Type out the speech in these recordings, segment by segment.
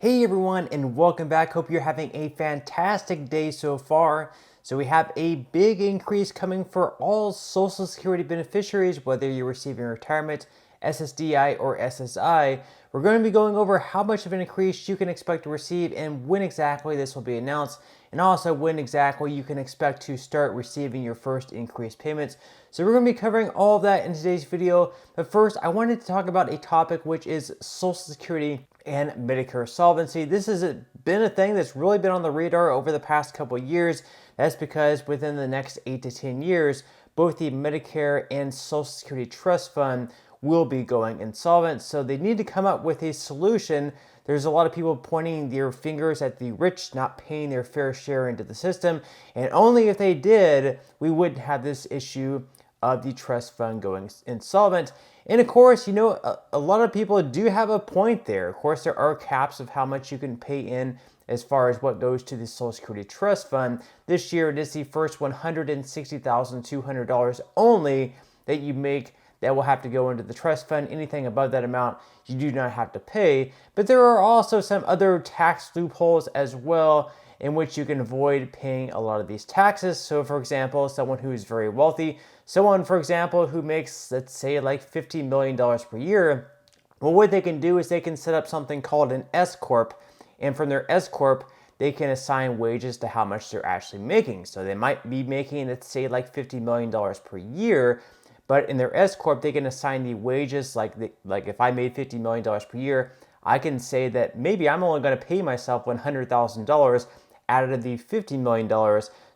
Hey everyone, and welcome back. Hope you're having a fantastic day so far. So we have a big increase coming for all Social Security beneficiaries, whether you're receiving retirement, SSDI, or SSI. We're going to be going over how much of an increase you can expect to receive and when exactly this will be announced, and also when exactly you can expect to start receiving your first increased payments. So we're going to be covering all of that in today's video. But first, I wanted to talk about a topic which is Social Security and Medicare solvency. This has been a thing that's really been on the radar over the past couple of years. That's because within the next 8 to 10 years, both the Medicare and Social Security Trust Fund will be going insolvent. So they need to come up with a solution. There's a lot of people pointing their fingers at the rich not paying their fair share into the system. And only if they did, we wouldn't have this issue of the trust fund going insolvent. And of course, you know, a lot of people do have a point there. Of course, there are caps of how much you can pay in as far as what goes to the Social Security Trust Fund. This year, it is the first $160,200 only that you make that will have to go into the trust fund. Anything above that amount, you do not have to pay. But there are also some other tax loopholes as well in which you can avoid paying a lot of these taxes. So for example, someone who is very wealthy, someone for example who makes, let's say, like $50 million per year, well, what they can do is they can set up something called an S Corp, and from their S Corp, they can assign wages to how much they're actually making. So they might be making, let's say, like $50 million per year, but in their S Corp, they can assign the wages, like if I made $50 million per year, I can say that maybe I'm only going to pay myself $100,000 out of the $50 million.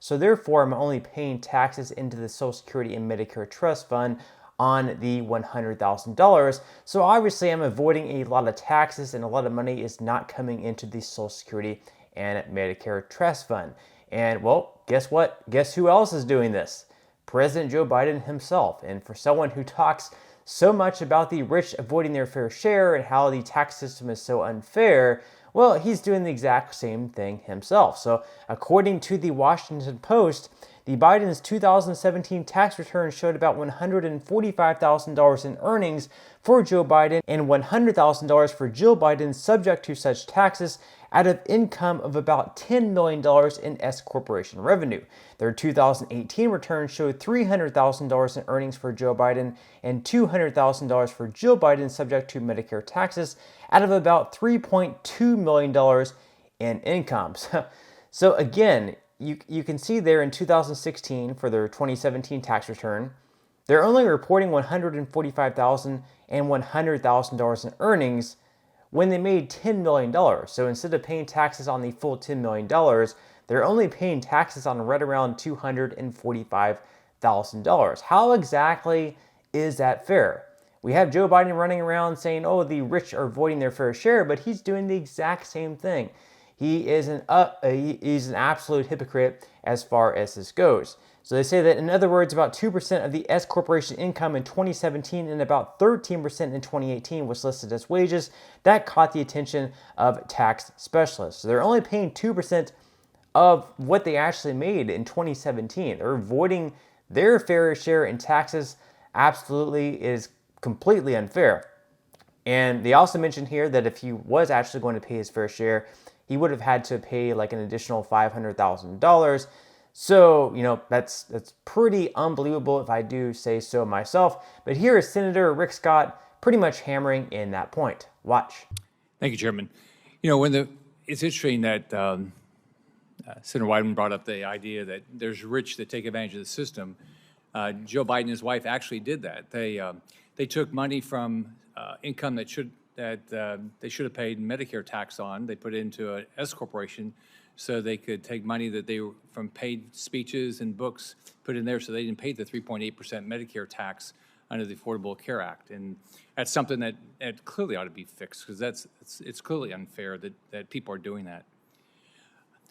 So therefore, I'm only paying taxes into the Social Security and Medicare Trust Fund on the $100,000. So obviously, I'm avoiding a lot of taxes, and a lot of money is not coming into the Social Security and Medicare Trust Fund. And well, guess what? Guess who else is doing this? President Joe Biden himself. And for someone who talks so much about the rich avoiding their fair share and how the tax system is so unfair, well, he's doing the exact same thing himself. So according to the Washington Post, the Biden's 2017 tax return showed about $145,000 in earnings for Joe Biden and $100,000 for Jill Biden, subject to such taxes, out of income of about $10 million in S corporation revenue. Their 2018 return showed $300,000 in earnings for Joe Biden and $200,000 for Jill Biden, subject to Medicare taxes, out of about $3.2 million in income. So again, you can see there in 2016 for their 2017 tax return, they're only reporting $145,000 and $100,000 in earnings when they made $10 million. So instead of paying taxes on the full $10 million, they're only paying taxes on right around $245,000. How exactly is that fair? We have Joe Biden running around saying, oh, the rich are avoiding their fair share, but he's doing the exact same thing. He's an absolute hypocrite as far as this goes. So they say that, in other words, about 2% of the S corporation income in 2017 and about 13% in 2018 was listed as wages. That caught the attention of tax specialists. So they're only paying 2% of what they actually made in 2017. They're avoiding their fair share in taxes. Absolutely is completely unfair. And they also mentioned here that if he was actually going to pay his fair share, he would have had to pay like an additional $500,000. So, you know, that's pretty unbelievable if I do say so myself. But here is Senator Rick Scott pretty much hammering in that point. Watch. Thank you, Chairman. You know, it's interesting that Senator Wyden brought up the idea that there's rich that take advantage of the system. Joe Biden and his wife actually did that. They took money from income that they should have paid Medicare tax on. They put it into an S corporation, so they could take money that they were from paid speeches and books, put in there, so they didn't pay the 3.8% Medicare tax under the Affordable Care Act. And that's something that clearly ought to be fixed, because it's clearly unfair that people are doing that.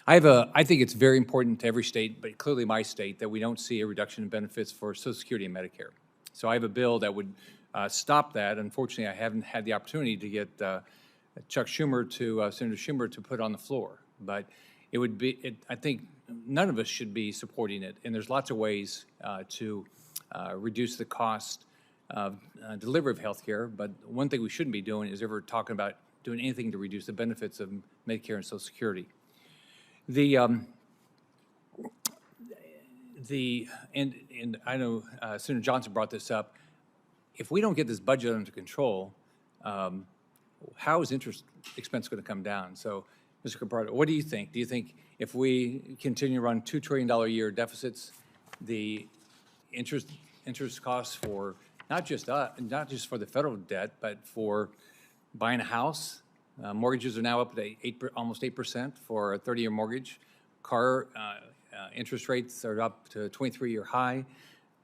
I think it's very important to every state, but clearly my state, that we don't see a reduction in benefits for Social Security and Medicare. So I have a bill that would stop that. Unfortunately, I haven't had the opportunity to get Senator Schumer to put on the floor. But it would be, I think none of us should be supporting it. And there's lots of ways to reduce the cost of delivery of health care. But one thing we shouldn't be doing is ever talking about doing anything to reduce the benefits of Medicare and Social Security. And I know Senator Johnson brought this up. If we don't get this budget under control, how is interest expense going to come down? So, Mr. Capardo, what do you think? Do you think if we continue to run $2 trillion a year deficits, the interest costs for not just for the federal debt, but for buying a house, mortgages are now up to almost 8% for a 30-year mortgage. Car interest rates are up to a 23-year high.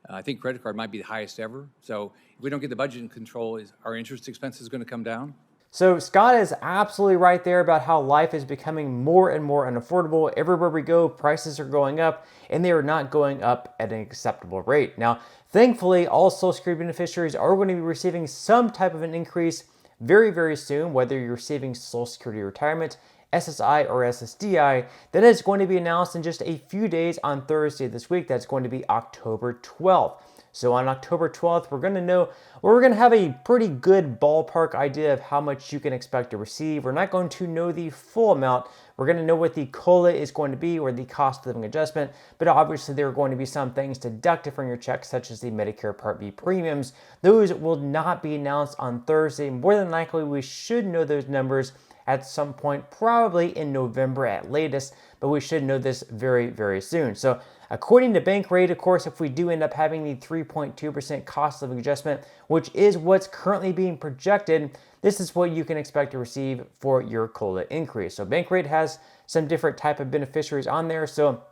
I think credit card might be the highest ever. So if we don't get the budget in control, is our interest expenses going to come down? So Scott is absolutely right there about how life is becoming more and more unaffordable. Everywhere we go, prices are going up, and they are not going up at an acceptable rate. Now, thankfully, all Social Security beneficiaries are going to be receiving some type of an increase very, very soon, whether you're receiving Social Security retirement, SSI or SSDI. That is going to be announced in just a few days on Thursday this week. That's going to be October 12th. So on October 12th, we're going to have a pretty good ballpark idea of how much you can expect to receive. We're not going to know the full amount. We're going to know what the COLA is going to be, or the cost of living adjustment, but obviously there are going to be some things deducted from your check, such as the Medicare Part B premiums. Those will not be announced on Thursday. More than likely, we should know those numbers at some point, probably in November at latest, but we should know this very, very soon. So according to Bankrate, of course, if we do end up having the 3.2% cost of living adjustment, which is what's currently being projected, this is what you can expect to receive for your COLA increase. So Bankrate has some different type of beneficiaries on there. So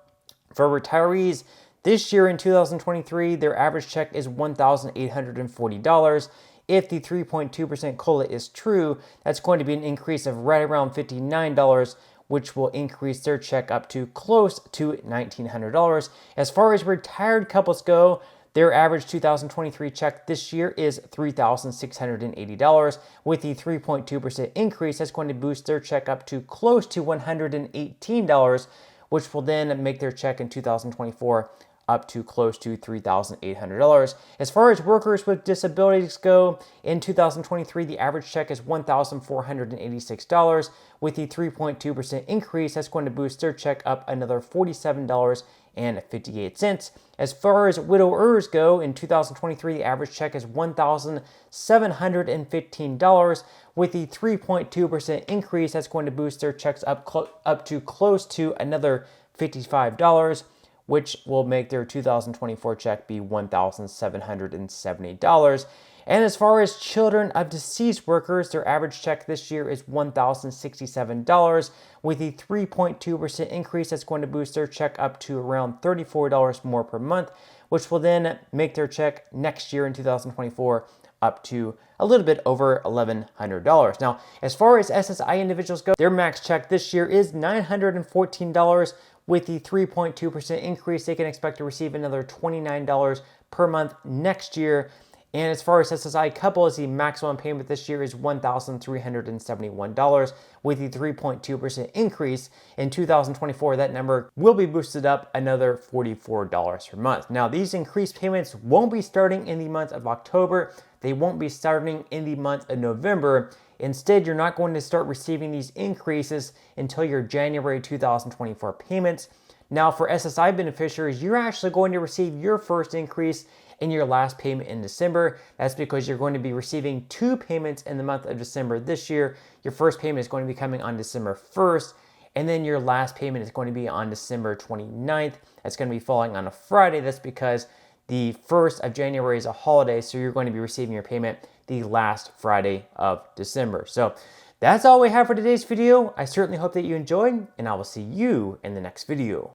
for retirees, this year in 2023, their average check is $1,840. If the 3.2% COLA is true, that's going to be an increase of right around $59, which will increase their check up to close to $1,900. As far as retired couples go, their average 2023 check this year is $3,680. With the 3.2% increase, that's going to boost their check up to close to $118, which will then make their check in 2024 up to close to $3,800. As far as workers with disabilities go, in 2023, the average check is $1,486. With the 3.2% increase, that's going to boost their check up another $47.58. As far as widowers go, in 2023, the average check is $1,715. With the 3.2% increase, that's going to boost their checks up to close to another $55, which will make their 2024 check be $1,770. And as far as children of deceased workers, their average check this year is $1,067. With the 3.2% increase, that's going to boost their check up to around $34 more per month, which will then make their check next year in 2024 up to a little bit over $1,100. Now, as far as SSI individuals go, their max check this year is $914. With the 3.2% increase, they can expect to receive another $29 per month next year. And as far as SSI couples, the maximum payment this year is $1,371. With the 3.2% increase in 2024, that number will be boosted up another $44 per month. Now, these increased payments won't be starting in the month of October. They won't be starting in the month of November. Instead, you're not going to start receiving these increases until your January 2024 payments. Now, for SSI beneficiaries, you're actually going to receive your first increase in your last payment in December. That's because you're going to be receiving two payments in the month of December this year. Your first payment is going to be coming on December 1st, and then your last payment is going to be on December 29th. That's going to be falling on a Friday. That's because the 1st of January is a holiday, so you're going to be receiving your payment the last Friday of December. So that's all we have for today's video. I certainly hope that you enjoyed, and I will see you in the next video.